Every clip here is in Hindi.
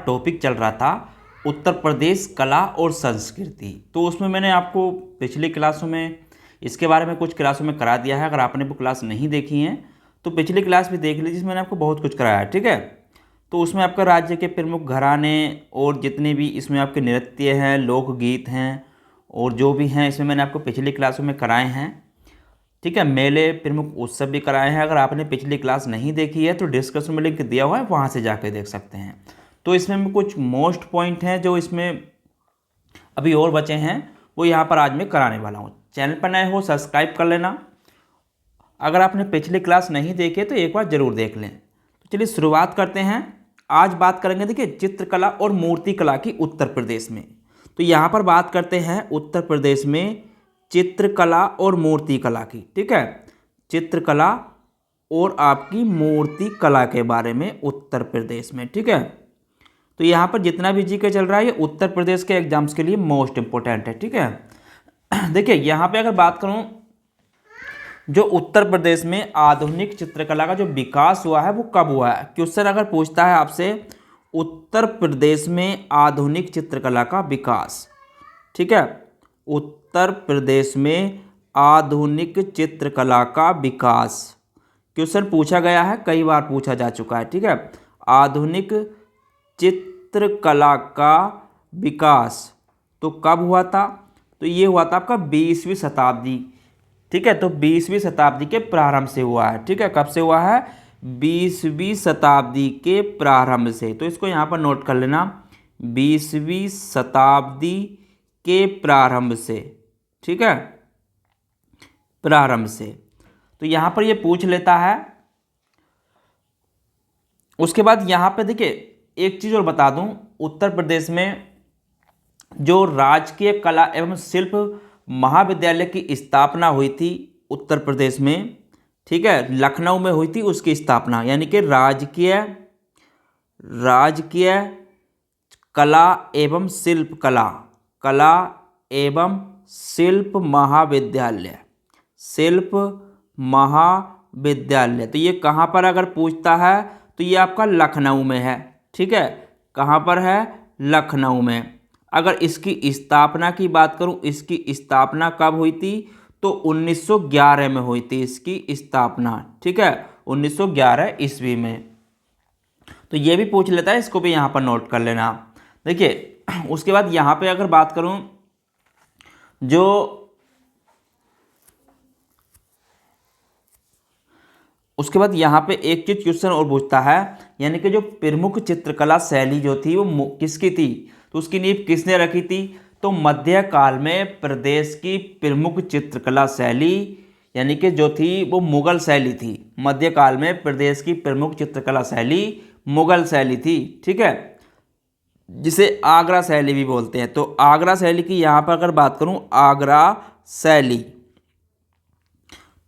टॉपिक चल रहा था उत्तर प्रदेश कला और संस्कृति। तो उसमें मैंने आपको पिछली क्लासों में इसके बारे में कुछ क्लासों में करा दिया है। अगर आपने वो क्लास नहीं देखी है तो पिछली क्लास भी देख लीजिए, जिसमें मैंने आपको बहुत कुछ कराया है। ठीक है, तो उसमें आपका राज्य के प्रमुख घराने और जितने भी इसमें आपके नृत्य हैं, लोकगीत हैं और जो भी हैं, इसमें मैंने आपको पिछली क्लासों में कराए हैं। ठीक है, मेले, प्रमुख उत्सव भी कराए हैं। अगर आपने पिछली क्लास नहीं देखी है तो डिस्क्रिप्शन में लिंक दिया हुआ है, वहाँ से जाकर देख सकते हैं। तो इसमें कुछ मोस्ट पॉइंट हैं जो इसमें अभी और बचे हैं, वो यहाँ पर आज मैं कराने वाला हूँ। चैनल पर नए हो सब्सक्राइब कर लेना। अगर आपने पिछली क्लास नहीं देखी तो एक बार ज़रूर देख लें। तो चलिए शुरुआत करते हैं। आज बात करेंगे, देखिए, चित्रकला और मूर्ति कला की उत्तर प्रदेश में। तो यहाँ पर बात करते हैं उत्तर प्रदेश में चित्रकला और मूर्ति कला की। ठीक है, चित्रकला और आपकी मूर्ति कला के बारे में उत्तर प्रदेश में। ठीक है, तो यहाँ पर जितना भी जीके चल रहा है ये उत्तर प्रदेश के एग्जाम्स के लिए मोस्ट इंपॉर्टेंट है। ठीक है, देखिए यहाँ पे अगर बात करूँ, जो उत्तर प्रदेश में आधुनिक चित्रकला का जो विकास हुआ है वो कब हुआ है। क्वेश्चन अगर पूछता है आपसे उत्तर प्रदेश में आधुनिक चित्रकला का विकास, ठीक है, उत्तर प्रदेश में आधुनिक चित्रकला का विकास क्वेश्चन पूछा गया है, कई बार पूछा जा चुका है। ठीक है, आधुनिक चित्रकला का विकास तो कब हुआ था? तो ये हुआ था आपका 20वीं शताब्दी। ठीक है, तो 20वीं शताब्दी के प्रारंभ से हुआ है। ठीक है, कब से हुआ है? 20वीं शताब्दी के प्रारंभ से। तो इसको यहाँ पर नोट कर लेना, 20वीं शताब्दी के प्रारंभ से। ठीक है, प्रारंभ से। तो यहाँ पर ये पूछ लेता है। उसके बाद यहाँ पे देखिए एक चीज़ और बता दूँ, उत्तर प्रदेश में जो राजकीय कला एवं शिल्प महाविद्यालय की स्थापना हुई थी उत्तर प्रदेश में, ठीक है, लखनऊ में हुई थी उसकी स्थापना, यानी कि राजकीय कला एवं शिल्प कला एवं शिल्प महाविद्यालय, शिल्प महाविद्यालय। तो ये कहाँ पर अगर पूछता है तो ये आपका लखनऊ में है। ठीक है, कहाँ पर है? लखनऊ में। अगर इसकी स्थापना की बात करूं, इसकी स्थापना कब हुई थी? तो 1911 में हुई थी इसकी स्थापना। ठीक है, 1911 ईस्वी में। तो ये भी पूछ लेता है, इसको भी यहाँ पर नोट कर लेना। देखिए उसके बाद यहाँ पे अगर बात करूं, उसके बाद यहाँ पे एक चीज क्वेश्चन और पूछता है, यानी कि जो प्रमुख चित्रकला शैली जो थी वो किसकी थी? तो उसकी नींव किसने रखी थी? तो मध्यकाल में प्रदेश की प्रमुख चित्रकला शैली यानी कि जो थी वो मुगल शैली थी। मध्यकाल में प्रदेश की प्रमुख चित्रकला शैली मुगल शैली थी। ठीक है, जिसे आगरा शैली भी बोलते हैं। तो आगरा शैली की यहाँ पर अगर बात करूँ, आगरा शैली,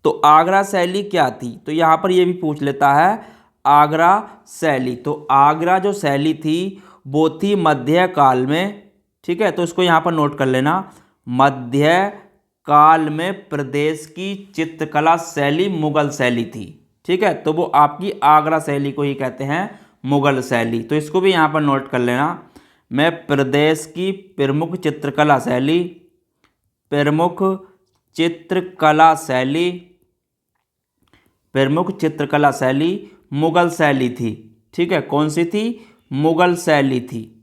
तो आगरा शैली क्या थी? तो यहाँ पर ये भी पूछ लेता है आगरा शैली। तो आगरा जो शैली थी वो थी मध्यकाल में। ठीक है, तो इसको यहाँ पर नोट कर लेना, मध्यकाल में प्रदेश की चित्रकला शैली मुगल शैली थी। ठीक है, तो वो आपकी आगरा शैली को ही कहते हैं मुगल शैली। तो इसको भी यहाँ पर नोट कर लेना, मैं प्रदेश की प्रमुख चित्रकला शैली, प्रमुख चित्रकला शैली मुगल शैली थी। ठीक है, कौन सी थी? मुगल शैली थी।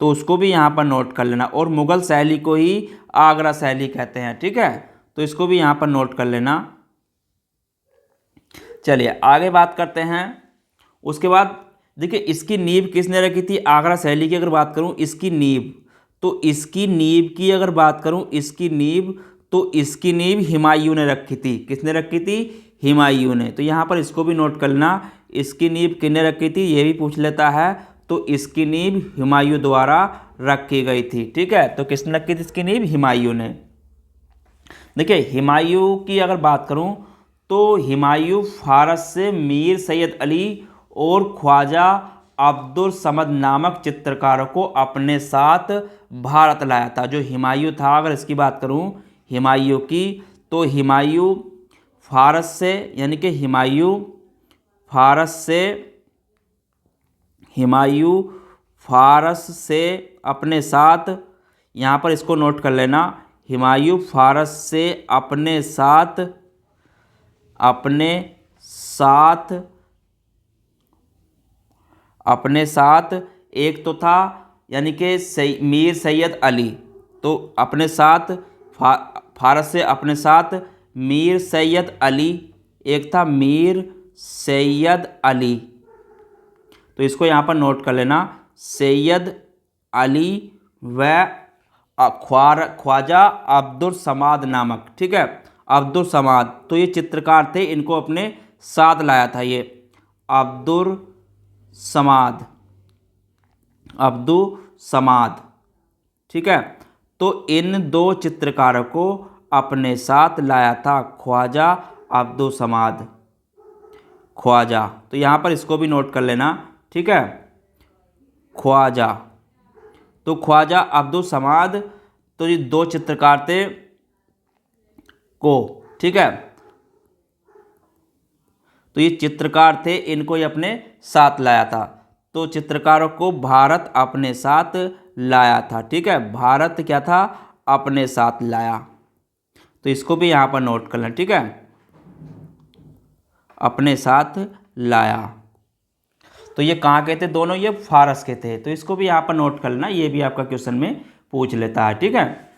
तो उसको भी यहाँ पर नोट कर लेना, और मुगल शैली को ही आगरा शैली कहते हैं। ठीक है, तो इसको भी यहाँ पर नोट कर लेना। चलिए आगे बात करते हैं। उसके बाद देखिए इसकी नींव किसने रखी थी? आगरा शैली की अगर बात करूँ, इसकी नींव, तो इसकी नींव की अगर बात करूँ, इसकी नींव हुमायूं ने रखी थी। किसने रखी थी? हुमायूं ने। तो यहाँ पर इसको भी नोट कर लेना, इसकी नींव किसने रखी थी, ये भी पूछ लेता है। तो इसकी नींव हुमायूं द्वारा रखी गई थी। ठीक है, तो किसने रखी थी इसकी नींव? हुमायूं ने। देखिए हुमायूं की अगर बात करूं तो हुमायूं फारस से मीर सैयद अली और ख्वाजा अब्दुल समद नामक चित्रकारों को अपने साथ भारत लाया था। जो हुमायूं था, अगर इसकी बात करूं हुमायूं की, तो हुमायूं फारस से, यानी कि हुमायूं फारस से हुमायूं फारस से अपने साथ, यहाँ पर इसको नोट कर लेना, हुमायूं फारस से अपने साथ एक तो था, यानी कि मीर सैयद अली, तो अपने साथ फारस से अपने साथ मीर सैयद अली, एक था मीर सैयद अली, तो इसको यहाँ पर नोट कर लेना, सैयद अली व ख्वाजा अब्दुल समाद नामक, ठीक है, अब्दुल समाद, तो ये चित्रकार थे, इनको अपने साथ लाया था ये अब्दुल समाद, ठीक है। तो इन दो चित्रकारों को अपने साथ लाया था ख्वाजा अब्दुल समाद, ख्वाजा, तो यहाँ पर इसको भी नोट कर लेना, ठीक है, ख्वाजा, तो ख्वाजा अब्दुल समाद, तो ये दो चित्रकार थे को, ठीक है, तो ये चित्रकार थे, इनको ये अपने साथ लाया था, तो चित्रकारों को भारत अपने साथ लाया था, ठीक है, भारत क्या था, अपने साथ लाया, तो इसको भी यहाँ पर नोट कर लें, ठीक है, अपने साथ लाया, तो ये कहाँ के थे दोनों, ये फारस के थे, तो इसको भी यहाँ पर नोट कर लेना, ये भी आपका क्वेश्चन में पूछ लेता है, ठीक है।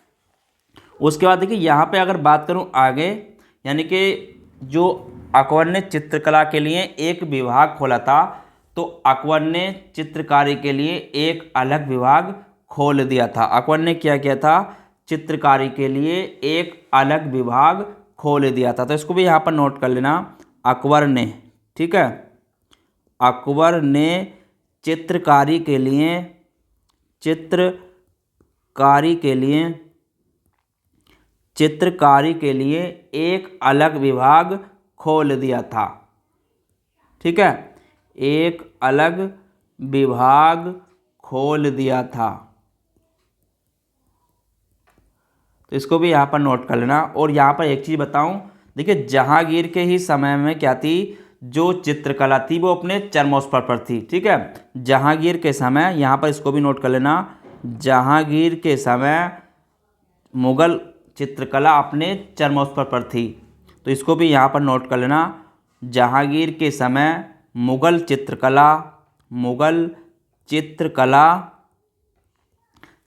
उसके बाद देखिए यहाँ पे अगर बात करूँ आगे, यानी कि जो अकबर ने चित्रकला के लिए एक विभाग खोला था, तो अकबर ने चित्रकारी के लिए एक अलग विभाग खोल दिया था, अकबर ने क्या किया था, चित्रकारी के लिए एक अलग विभाग खोल दिया था, तो इसको भी यहाँ पर नोट कर लेना, अकबर ने, ठीक है, अकबर ने चित्रकारी के लिए एक अलग विभाग खोल दिया था, ठीक है, एक अलग विभाग खोल दिया था, तो इसको भी यहाँ पर नोट कर लेना। और यहाँ पर एक चीज़ बताऊँ, देखिए जहांगीर के ही समय में क्या थी, जो चित्रकला थी वो अपने चरमोत्कर्ष पर थी, ठीक है, जहांगीर के समय, यहाँ पर इसको भी नोट कर लेना, जहांगीर के समय मुग़ल चित्रकला अपने चरमोत्कर्ष पर थी, तो इसको भी यहाँ पर नोट कर लेना, जहांगीर के समय मुग़ल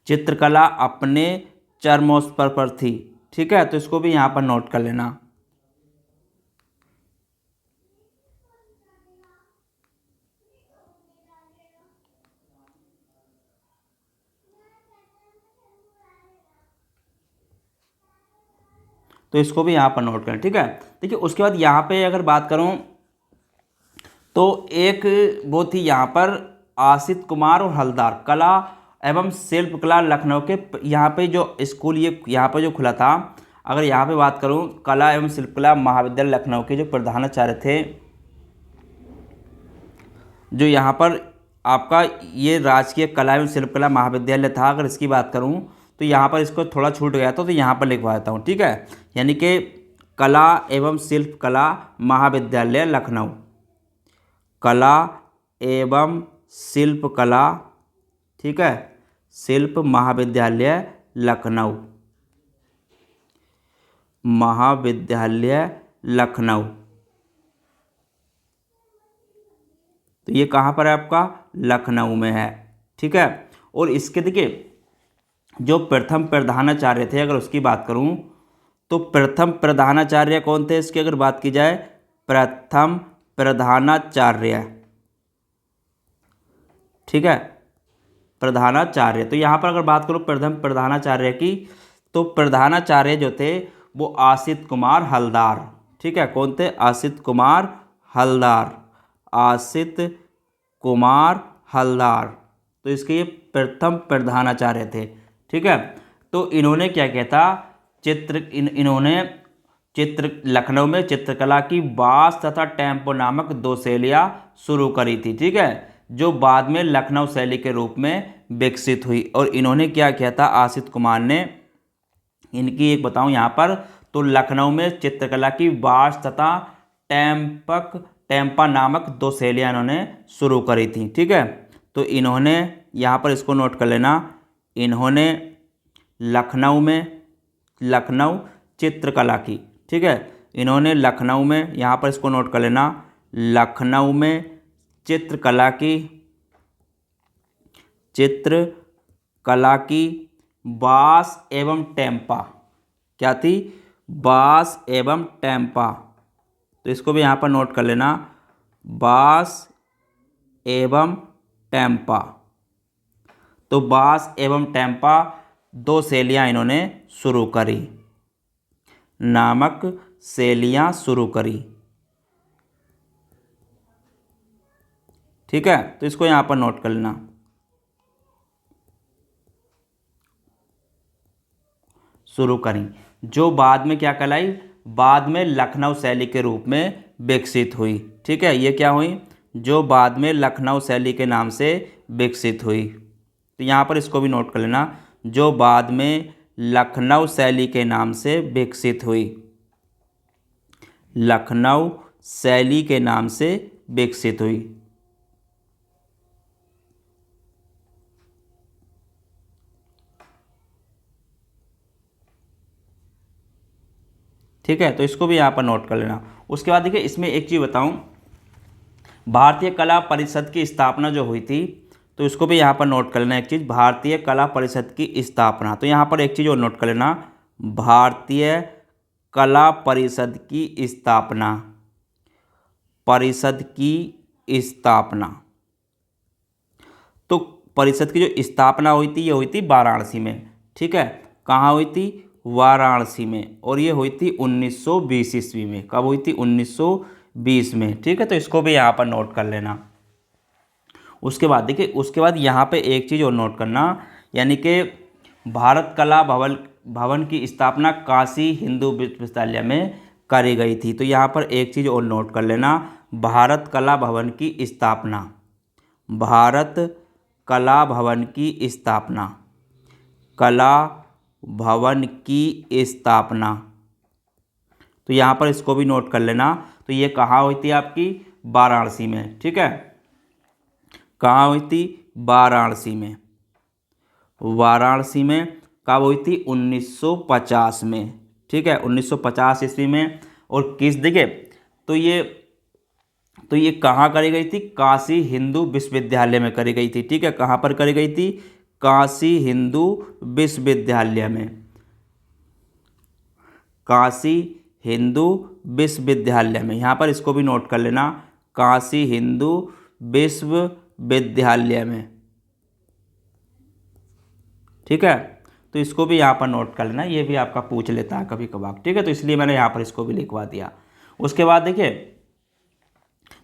चित्रकला अपने चरमोत्कर्ष पर थी, ठीक है, तो इसको भी यहाँ पर नोट कर लेना। तो इसको भी यहाँ पर नोट करें, ठीक है। देखिए उसके बाद यहाँ पे अगर बात करूँ तो एक वो थी यहाँ पर आसित कुमार और हलदार, कला एवं शिल्पकला लखनऊ के, यहाँ पे जो स्कूल ये यहाँ पे जो खुला था, अगर यहाँ पे बात करूँ कला एवं शिल्पकला महाविद्यालय लखनऊ के जो प्रधानाचार्य थे, जो यहाँ पर आपका ये राजकीय कला एवं शिल्पकला महाविद्यालय था, अगर इसकी बात करूँ तो यहाँ पर इसको थोड़ा छूट गया था, तो यहाँ पर लिखवा देता हूँ, ठीक है, यानी कि कला एवं शिल्पकला महाविद्यालय लखनऊ, कला एवं शिल्पकला, ठीक है, शिल्प महाविद्यालय लखनऊ, महाविद्यालय लखनऊ, तो ये कहाँ पर है आपका, लखनऊ में है, ठीक है। और इसके देखिए जो प्रथम प्रधानाचार्य थे, अगर उसकी बात करूं तो प्रथम प्रधानाचार्य कौन थे इसकी अगर बात की जाए, प्रथम प्रधानाचार्य, ठीक है, प्रधानाचार्य, तो यहाँ पर अगर बात करूं प्रथम प्रधानाचार्य की, तो प्रधानाचार्य जो थे वो आसित कुमार हलदार, ठीक है, कौन थे, आसित कुमार हलदार, आसित कुमार हलदार, तो इसके ये प्रथम प्रधानाचार्य थे, ठीक है। तो इन्होंने क्या किया था, इन्होंने लखनऊ में चित्रकला की बास तथा टेम्पो नामक दो शैलियाँ शुरू करी थी, ठीक है, जो बाद में लखनऊ शैली के रूप में विकसित हुई। और इन्होंने क्या किया था, आसित कुमार ने, इनकी एक बताऊं यहाँ पर, तो लखनऊ में चित्रकला की बास तथा टेम्पा नामक दो शैलियाँ इन्होंने शुरू करी थी, ठीक है। तो इन्होंने, यहाँ पर इसको नोट कर लेना, इन्होंने लखनऊ चित्रकला की। ठीक है, इन्होंने लखनऊ में, यहाँ पर इसको नोट कर लेना, लखनऊ में चित्रकला की बाँस एवं टेम्पा। क्या थी? बाँस एवं टेम्पा। तो इसको भी यहाँ पर नोट कर लेना, बाँस एवं टेम्पा। तो बाँस एवं टेम्पा 2 शैलियाँ इन्होंने शुरू करी, नामक शैलियाँ शुरू करी। ठीक है, तो इसको यहाँ पर नोट कर लेना। शुरू करी, जो बाद में क्या कहलाई? बाद में लखनऊ शैली के रूप में विकसित हुई। ठीक है, ये क्या हुई? जो बाद में लखनऊ शैली के नाम से विकसित हुई। तो यहाँ पर इसको भी नोट कर लेना, जो बाद में लखनऊ शैली के नाम से विकसित हुई, लखनऊ शैली के नाम से विकसित हुई। ठीक है, तो इसको भी यहाँ पर नोट कर लेना। उसके बाद देखिए, इसमें एक चीज़ बताऊँ, भारतीय कला परिषद की स्थापना जो हुई थी, तो इसको भी यहाँ पर नोट कर लेना एक चीज़, भारतीय कला परिषद की स्थापना। तो यहाँ पर एक चीज़ और नोट कर लेना, भारतीय कला परिषद की स्थापना, परिषद की स्थापना। तो परिषद की जो स्थापना हुई थी, ये हुई थी वाराणसी में। ठीक है, कहाँ हुई थी? वाराणसी में। और ये हुई थी 1920 ईस्वी में। कब हुई थी? 1920 में। ठीक है, तो इसको भी यहाँ पर नोट कर लेना। उसके बाद देखिए, उसके बाद यहाँ पे एक चीज़ और नोट करना, यानी कि भारत कला भवन की स्थापना काशी हिंदू विश्वविद्यालय में करी गई थी। तो यहाँ पर एक चीज़ और नोट कर लेना, भारत कला भवन की स्थापना, भारत कला भवन की स्थापना, कला भवन की स्थापना। तो यहाँ पर इसको भी नोट कर लेना। तो ये कहाँ हुई थी? आपकी वाराणसी में। ठीक है, कहाँ हुई थी? वाराणसी में। वाराणसी में कब हुई थी? 1950 में। ठीक है, 1950 ईस्वी में। और किस जगह? तो ये कहाँ करी गई थी? काशी हिंदू विश्वविद्यालय में करी गई थी। ठीक है, कहाँ पर करी गई थी? काशी हिंदू विश्वविद्यालय में, काशी हिंदू विश्वविद्यालय में। यहाँ पर इसको भी नोट कर लेना, काशी हिंदू विश्वविद्यालय में। ठीक है, तो इसको भी यहाँ पर नोट कर लेना, ये भी आपका पूछ लेता है कभी कभार। ठीक है, तो इसलिए मैंने यहाँ पर इसको भी लिखवा दिया। उसके बाद देखिए,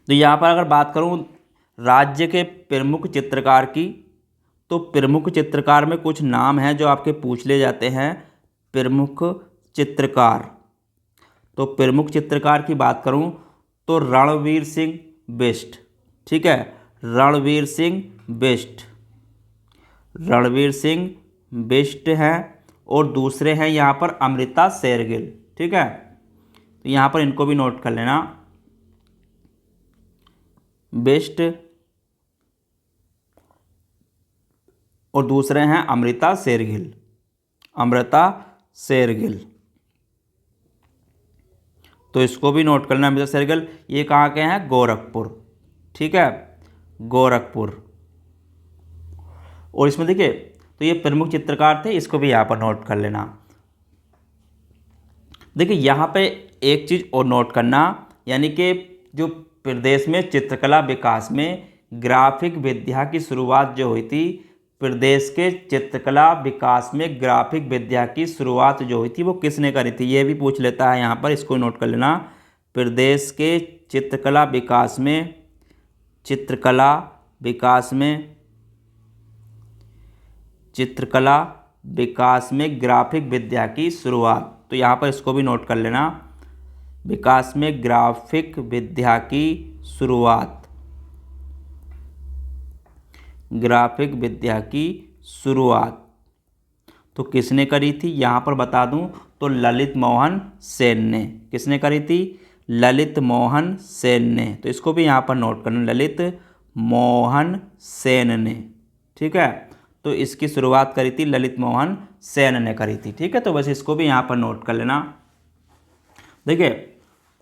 तो यहाँ पर अगर बात करूँ राज्य के प्रमुख चित्रकार की, तो प्रमुख चित्रकार में कुछ नाम हैं जो आपके पूछ ले जाते हैं। प्रमुख चित्रकार, तो प्रमुख चित्रकार की बात करूं तो रणवीर सिंह बिष्ट। ठीक है, रणवीर सिंह बिष्ट, रणवीर सिंह बिष्ट हैं। और दूसरे हैं यहाँ पर अमृता शेरगिल। ठीक है, तो यहाँ पर इनको भी नोट कर लेना, बिष्ट और दूसरे हैं अमृता शेरगिल, अमृता शेरगिल। तो इसको भी नोट करना, अमृता शेरगिल। ये कहाँ के हैं? गोरखपुर। ठीक है, गोरखपुर। और इसमें देखिए, तो ये प्रमुख चित्रकार थे, इसको भी यहाँ पर नोट कर लेना। देखिए, यहाँ पे एक चीज़ और नोट करना, यानी कि जो प्रदेश में चित्रकला विकास में ग्राफिक विद्या की शुरुआत जो हुई थी, प्रदेश के चित्रकला विकास में ग्राफिक विद्या की शुरुआत जो हुई थी वो किसने करी थी? ये भी पूछ लेता है यहाँ पर, इसको नोट कर लेना। प्रदेश के चित्रकला विकास में, चित्रकला विकास में, चित्रकला विकास में ग्राफिक विद्या की शुरुआत। तो यहाँ पर इसको भी नोट कर लेना, विकास में ग्राफिक विद्या की शुरुआत, ग्राफिक विद्या की शुरुआत तो किसने करी थी? यहाँ पर बता दूं तो ललित मोहन सेन ने। किसने करी थी? ललित मोहन सेन ने। तो इसको भी यहाँ पर नोट करना, ललित मोहन सेन ने, ठीक है। तो इसकी शुरुआत करी थी ललित मोहन सेन ने करी थी, ठीक है। तो बस इसको भी यहाँ पर नोट कर लेना। देखिए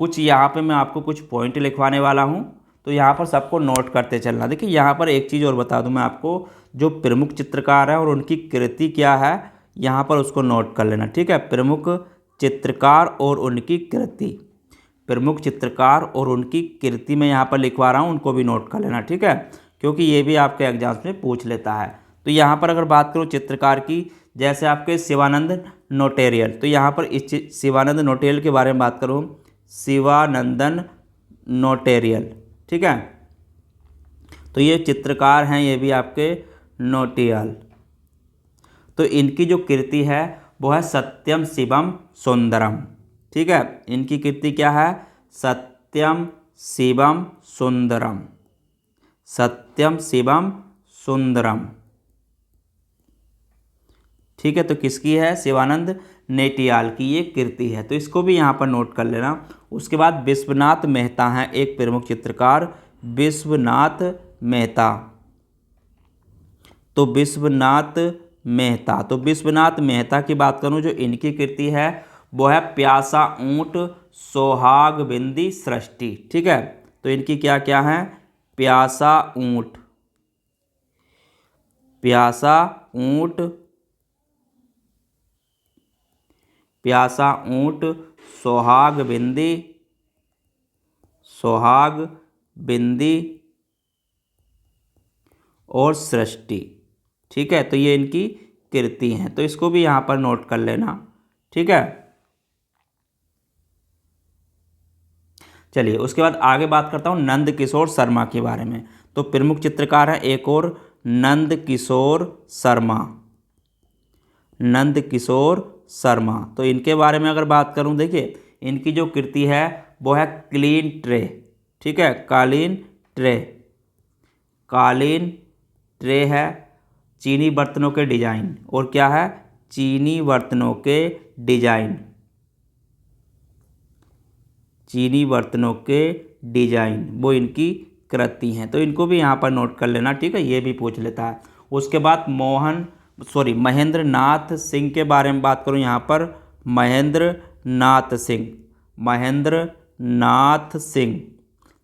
कुछ यहाँ पे मैं आपको कुछ पॉइंट लिखवाने वाला हूँ, तो यहाँ पर सबको नोट करते चलना। देखिए यहाँ पर एक चीज़ और बता दूँ मैं आपको, जो प्रमुख चित्रकार हैं और उनकी कृति क्या है, यहाँ पर उसको नोट कर लेना, ठीक है। प्रमुख चित्रकार और उनकी कृति, प्रमुख चित्रकार और उनकी कृति मैं यहाँ पर लिखवा रहा हूँ, उनको भी नोट कर लेना, ठीक है, क्योंकि ये भी आपके एग्जाम्स में पूछ लेता है। तो यहाँ पर अगर बात करूँ चित्रकार की, जैसे आपके शिवानंद नोटेरियल, तो यहाँ पर इस शिवानंद नोटेरियल के बारे में बात करूँ, शिवानंदन नोटेरियल, ठीक है। तो ये चित्रकार हैं, ये भी आपके नोटियाल। तो इनकी जो कृति है वो है सत्यम शिवम सुंदरम, ठीक है। इनकी कृति क्या है, सत्यम शिवम सुंदरम, सत्यम शिवम सुंदरम, ठीक है। तो किसकी है, शिवानंद नेटियाल की ये कृति है, तो इसको भी यहाँ पर नोट कर लेना। उसके बाद विश्वनाथ मेहता हैं एक प्रमुख चित्रकार, विश्वनाथ मेहता। तो विश्वनाथ मेहता, तो विश्वनाथ मेहता की बात करूँ, जो इनकी कृति है वो है प्यासा ऊंट सोहाग बिंदी सृष्टि, ठीक है। तो इनकी क्या क्या है, प्यासा ऊंट, प्यासा ऊंट, प्यासा ऊंट, सोहाग बिंदी, सोहाग बिंदी और सृष्टि, ठीक है। तो ये इनकी कृति हैं, तो इसको भी यहाँ पर नोट कर लेना, ठीक है। चलिए उसके बाद आगे बात करता हूँ नंद किशोर शर्मा के बारे में। तो प्रमुख चित्रकार है एक और नंद किशोर शर्मा, नंद किशोर शर्मा। तो इनके बारे में अगर बात करूं, देखिए इनकी जो कृति है वो है क्लीन ट्रे, ठीक है, कालीन ट्रे, कालीन ट्रे है, चीनी बर्तनों के डिजाइन, और क्या है, चीनी बर्तनों के डिजाइन, चीनी बर्तनों के डिजाइन, वो इनकी कृति हैं। तो इनको भी यहाँ पर नोट कर लेना, ठीक है, ये भी पूछ लेता है। उसके बाद महेंद्र नाथ सिंह के बारे में बात करूँ, यहाँ पर महेंद्र नाथ सिंह, महेंद्र नाथ सिंह।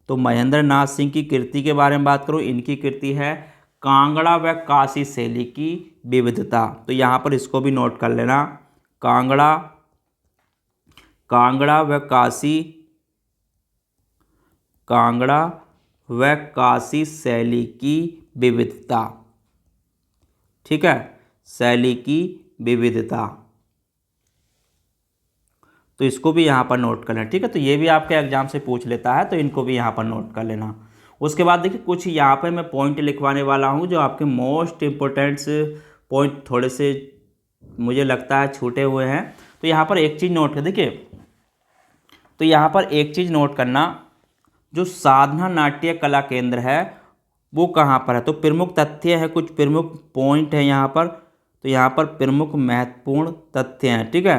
तो महेंद्र नाथ सिंह की कृति के बारे में बात करूँ, इनकी कृति है कांगड़ा व काशी शैली की विविधता। तो यहाँ पर इसको भी नोट कर लेना, कांगड़ा, कांगड़ा व काशी, कांगड़ा व काशी शैली की विविधता, ठीक है, शैली की विविधता। तो इसको भी यहाँ पर नोट कर लेना, ठीक है। तो ये भी आपके एग्जाम से पूछ लेता है, तो इनको भी यहाँ पर नोट कर लेना। उसके बाद देखिए कुछ यहाँ पे मैं पॉइंट लिखवाने वाला हूँ, जो आपके मोस्ट इम्पोर्टेंट पॉइंट थोड़े से मुझे लगता है छूटे हुए हैं। तो यहाँ पर एक चीज़ नोट कर, देखिए तो यहाँ पर एक चीज़ नोट करना, जो साधना नाट्य कला केंद्र है वो कहाँ पर है। तो प्रमुख तथ्य है, कुछ प्रमुख पॉइंट है यहाँ पर, तो यहाँ पर प्रमुख महत्वपूर्ण तथ्य हैं, ठीक है।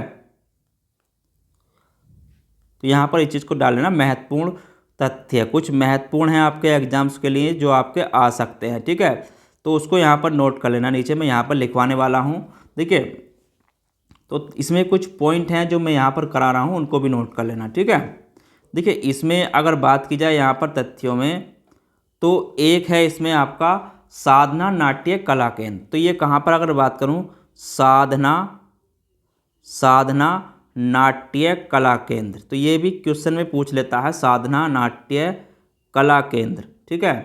तो यहाँ पर इस चीज़ को डाल लेना, महत्वपूर्ण तथ्य, कुछ महत्वपूर्ण हैं आपके एग्जाम्स के लिए जो आपके आ सकते हैं, ठीक है। तो उसको यहाँ पर नोट कर लेना, नीचे मैं यहाँ पर लिखवाने वाला हूँ। देखिए तो इसमें कुछ पॉइंट हैं जो मैं यहाँ पर करा रहा हूँ, उनको भी नोट कर लेना, ठीक है। देखिए इसमें अगर बात की जाए यहाँ पर तथ्यों में, तो एक है इसमें आपका साधना नाट्य कला केंद्र। तो ये कहाँ पर अगर बात करूँ, साधना, साधना नाट्य कला केंद्र, तो ये भी क्वेश्चन में पूछ लेता है, साधना नाट्य कला केंद्र, ठीक है।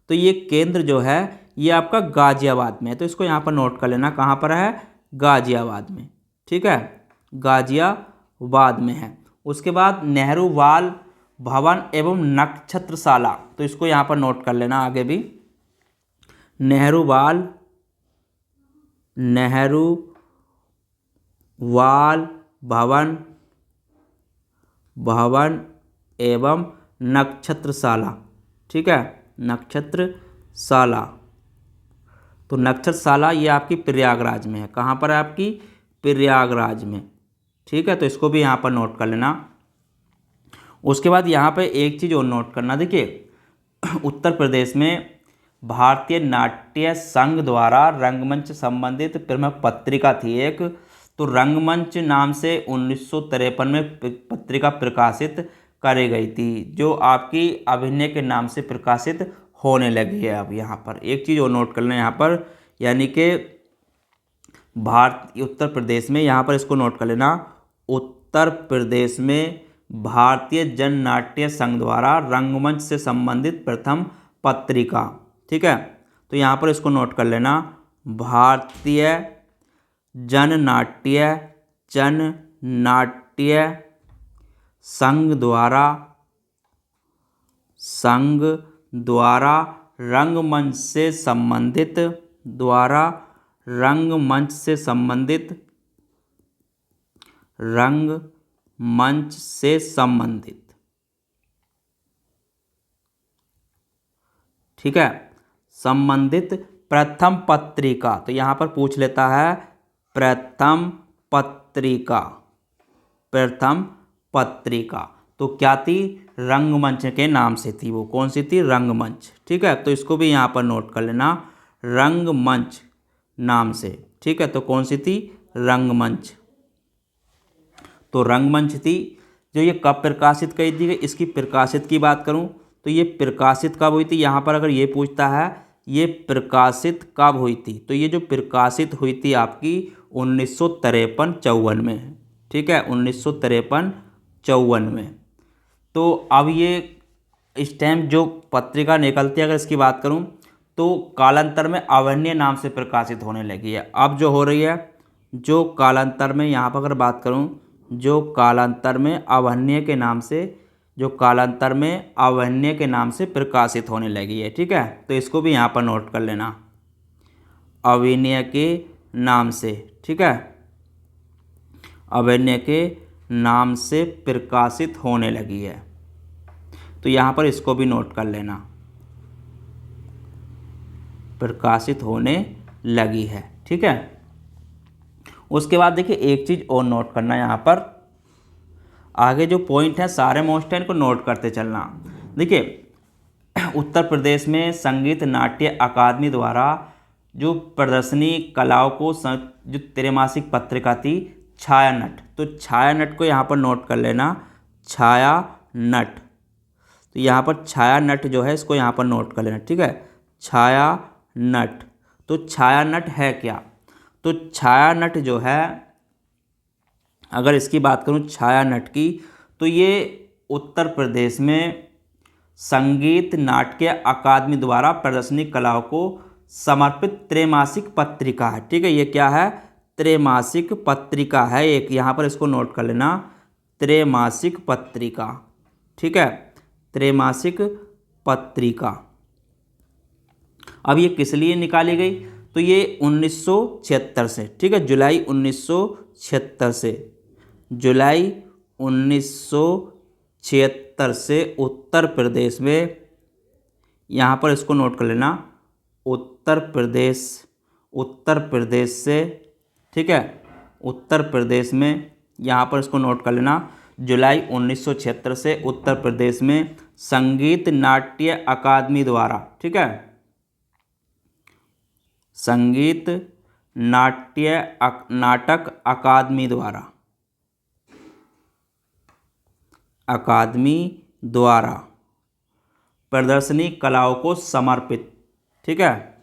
तो ये केंद्र जो है ये आपका गाजियाबाद में है, तो इसको यहाँ पर नोट कर लेना, कहाँ पर है, गाजियाबाद में, ठीक है, गाजियाबाद में है। उसके बाद नेहरू बाल भवन एवं नक्षत्रशाला, तो इसको यहाँ पर नोट कर लेना आगे भी, नेहरू बाल भवन एवं नक्षत्रशाला, ठीक है, नक्षत्रशाला। तो नक्षत्रशाला ये आपकी प्रयागराज में है, कहाँ पर है आपकी, प्रयागराज में, ठीक है। तो इसको भी यहाँ पर नोट कर लेना। उसके बाद यहाँ पे एक चीज़ और नोट करना, देखिए उत्तर प्रदेश में भारतीय नाट्य संघ द्वारा रंगमंच संबंधित प्रमुख पत्रिका थी एक, तो रंगमंच नाम से 1953 में पत्रिका प्रकाशित करी गई थी, जो आपकी अभिनय के नाम से प्रकाशित होने लगी है। अब यहाँ पर एक चीज़ और नोट कर लें यहाँ पर, यानी कि उत्तर प्रदेश में, यहाँ पर इसको नोट कर लेना, उत्तर प्रदेश में भारतीय जन नाट्य संघ द्वारा रंगमंच से संबंधित प्रथम पत्रिका, ठीक है, तो यहाँ पर इसको नोट कर लेना, भारतीय जन नाट्य संघ द्वारा रंगमंच से संबंधित, ठीक है, संबंधित प्रथम पत्रिका। तो यहाँ पर पूछ लेता है प्रथम पत्रिका तो क्या थी, रंगमंच के नाम से थी, वो कौन सी थी, रंगमंच, ठीक है, तो इसको भी यहाँ पर नोट कर लेना, रंगमंच नाम से, ठीक है, तो कौन सी थी, रंगमंच। तो रंगमंच थी, जो ये कब प्रकाशित करी थी, इसकी प्रकाशित की बात करूं तो ये प्रकाशित कब हुई थी, यहाँ पर अगर ये पूछता है ये प्रकाशित कब हुई थी, तो ये जो प्रकाशित हुई थी आपकी 1953-54 में, ठीक है, 1953-54 में। तो अब ये इस टाइम जो पत्रिका निकलती है, अगर इसकी बात करूं तो कालांतर में अभिनय नाम से प्रकाशित होने लगी है। अब जो हो रही है, जो कालांतर में, यहाँ पर अगर बात करूं, जो कालांतर में अभिनय के नाम से प्रकाशित होने लगी है, ठीक है, तो इसको भी यहाँ पर नोट कर लेना, अभिनय के नाम से, ठीक है, अभिनय के नाम से प्रकाशित होने लगी है, तो यहाँ पर इसको भी नोट कर लेना, प्रकाशित होने लगी है, ठीक है। उसके बाद देखिए एक चीज़ और नोट करना, यहाँ पर आगे जो पॉइंट है सारे मोस्ट है, इनको नोट करते चलना। देखिए उत्तर प्रदेश में संगीत नाट्य अकादमी द्वारा जो प्रदर्शनी कलाओं को जो त्रैमासिक पत्रिका थी छायानट, तो छायानट को यहाँ पर नोट कर लेना, छायानट, तो यहाँ पर छायानट जो है इसको यहाँ पर नोट कर लेना, ठीक है, छायानट। तो छायानट है क्या, तो छायानट जो है, अगर इसकी बात करूँ छायानट की, तो ये उत्तर प्रदेश में संगीत नाट्य अकादमी द्वारा प्रदर्शनी कलाओं को समर्पित त्रैमासिक पत्रिका है, ठीक है, ये क्या है, त्रैमासिक पत्रिका है एक, यहाँ पर इसको नोट कर लेना, त्रैमासिक पत्रिका, ठीक है, त्रैमासिक पत्रिका। अब ये किस लिए निकाली गई, तो ये 1976 से, ठीक है, जुलाई 1976 से, जुलाई 1976 से उत्तर प्रदेश में, यहाँ पर इसको नोट कर लेना, उत्तर प्रदेश से, ठीक है, उत्तर प्रदेश में, यहाँ पर इसको नोट कर लेना, जुलाई 1976 से उत्तर प्रदेश में संगीत नाट्य अकादमी द्वारा, ठीक है, संगीत नाटक अकादमी द्वारा प्रदर्शनी कलाओं को समर्पित, ठीक है,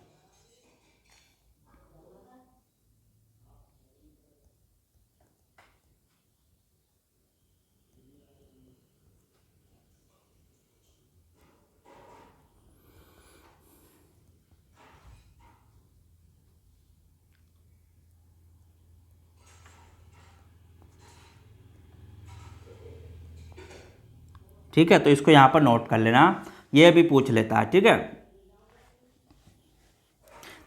ठीक है, तो इसको यहाँ पर नोट कर लेना, ये भी पूछ लेता है, ठीक है।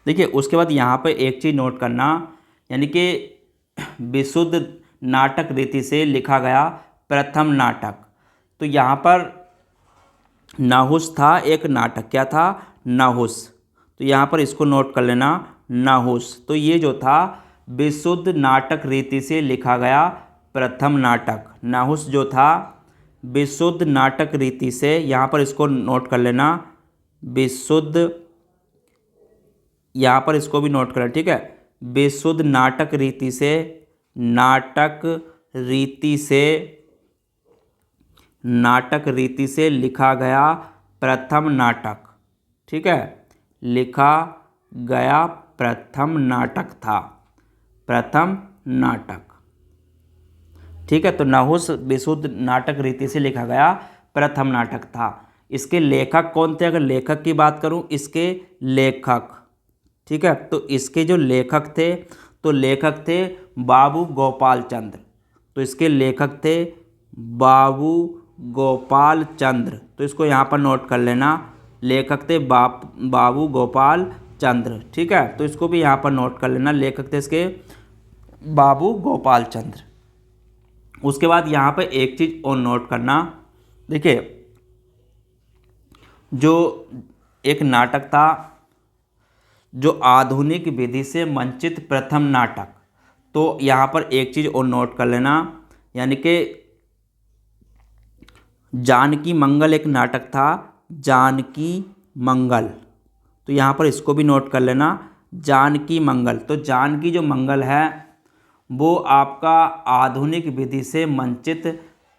देखिए उसके बाद यहाँ पर एक चीज़ नोट करना, यानी कि विशुद्ध नाटक रीति से लिखा गया प्रथम नाटक, तो यहाँ पर नाहुस था एक नाटक, क्या था, नाहुस, तो यहाँ पर इसको नोट कर लेना, नाहुस, तो ये जो था विशुद्ध नाटक रीति से लिखा गया प्रथम नाटक, नाहुस जो था विशुद्ध नाटक रीति से, यहाँ पर इसको नोट कर लेना, विशुद्ध, यहाँ पर इसको भी नोट करें, ठीक है, विशुद्ध नाटक रीति से, नाटक रीति से लिखा गया प्रथम नाटक, ठीक है, लिखा गया प्रथम नाटक था, प्रथम नाटक, ठीक है। तो नहुष विशुद्ध नाटक रीति से लिखा गया प्रथम नाटक था। इसके लेखक कौन थे? अगर लेखक की बात करूं, इसके लेखक, ठीक है, तो इसके जो लेखक थे, तो लेखक थे बाबू गोपाल चंद्र। तो इसके लेखक थे बाबू गोपाल चंद्र, तो इसको यहाँ पर नोट कर लेना, लेखक थे बाबू गोपाल चंद्र, ठीक है। तो इसको भी यहाँ पर नोट कर लेना, लेखक थे इसके बाबू गोपाल चंद्र। उसके बाद यहाँ पे एक चीज़ और नोट करना, देखिए जो एक नाटक था, जो आधुनिक विधि से मंचित प्रथम नाटक, तो यहाँ पर एक चीज़ और नोट कर लेना, यानी कि जानकी मंगल एक नाटक था, जानकी मंगल, तो यहाँ पर इसको भी नोट कर लेना, जानकी मंगल। तो जानकी जो मंगल है वो आपका आधुनिक विधि से मंचित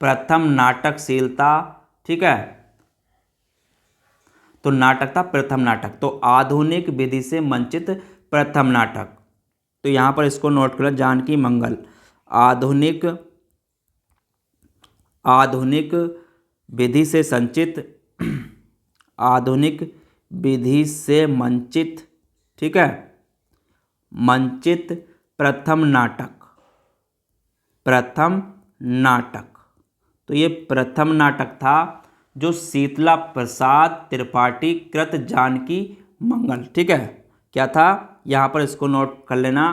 प्रथम नाटकशील था, ठीक है, तो नाटक था प्रथम नाटक, तो आधुनिक विधि से मंचित प्रथम नाटक, तो यहाँ पर इसको नोट करें, जानकी मंगल आधुनिक विधि से संचित, आधुनिक विधि से मंचित, ठीक है, मंचित प्रथम नाटक, प्रथम नाटक। तो ये प्रथम नाटक था जो शीतला प्रसाद त्रिपाठी कृत जानकी मंगल, ठीक है, क्या था, यहाँ पर इसको नोट कर लेना,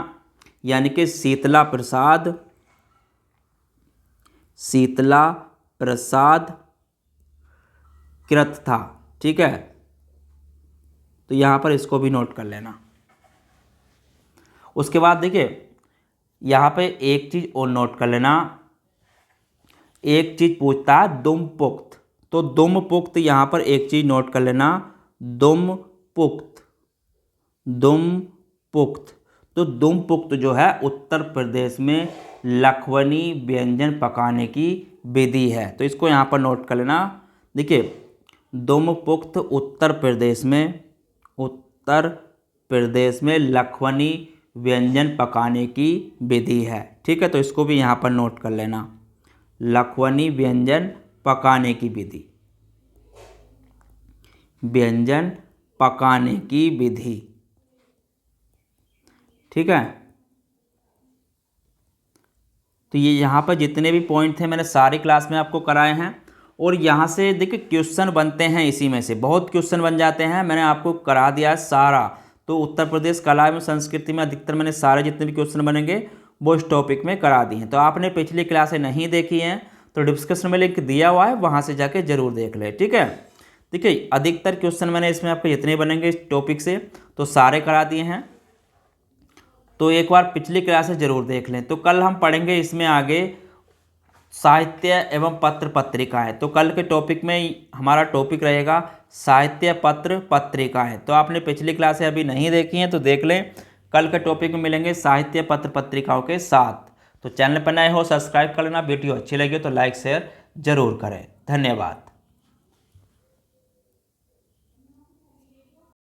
यानी कि शीतला प्रसाद कृत था, ठीक है, तो यहाँ पर इसको भी नोट कर लेना। उसके बाद देखिए यहाँ पे एक चीज़ और नोट कर लेना, एक चीज़ पूछता है दुमपुक्त, तो दुमपुक्त यहाँ पर एक चीज़ नोट कर लेना, दुमपुक्त, तो दुमपुक्त जो है उत्तर प्रदेश में लखवनी व्यंजन पकाने की विधि है, तो इसको यहाँ पर नोट कर लेना। देखिए दुमपुक्त उत्तर प्रदेश में लखवनी व्यंजन पकाने की विधि है, ठीक है, तो इसको भी यहाँ पर नोट कर लेना, लखवनी व्यंजन पकाने की विधि, व्यंजन पकाने की विधि, ठीक है। तो ये यहाँ पर जितने भी पॉइंट थे मैंने सारी क्लास में आपको कराए हैं, और यहाँ से देखिए क्वेश्चन बनते हैं, इसी में से बहुत क्वेश्चन बन जाते हैं, मैंने आपको करा दिया है सारा। तो उत्तर प्रदेश कला एवं संस्कृति में अधिकतर मैंने सारे जितने भी क्वेश्चन बनेंगे वो इस टॉपिक में करा दिए हैं। तो आपने पिछली क्लासें नहीं देखी हैं तो डिस्क्रिप्शन में लिंक दिया हुआ है, वहाँ से जाके जरूर देख लें, ठीक है। देखिए अधिकतर क्वेश्चन मैंने इसमें आपको जितने बनेंगे इस टॉपिक से तो सारे करा दिए हैं, तो एक बार पिछली क्लासें जरूर देख लें। तो कल हम पढ़ेंगे इसमें आगे साहित्य एवं पत्र पत्रिकाएं, तो कल के टॉपिक में हमारा टॉपिक रहेगा साहित्य पत्र पत्रिकाएं। तो आपने पिछली क्लासें अभी नहीं देखी हैं तो देख लें, कल के टॉपिक में मिलेंगे साहित्य पत्र पत्रिकाओं के साथ। तो चैनल पर नए हो सब्सक्राइब कर लेना, वीडियो अच्छी लगी हो तो लाइक शेयर जरूर करें। धन्यवाद।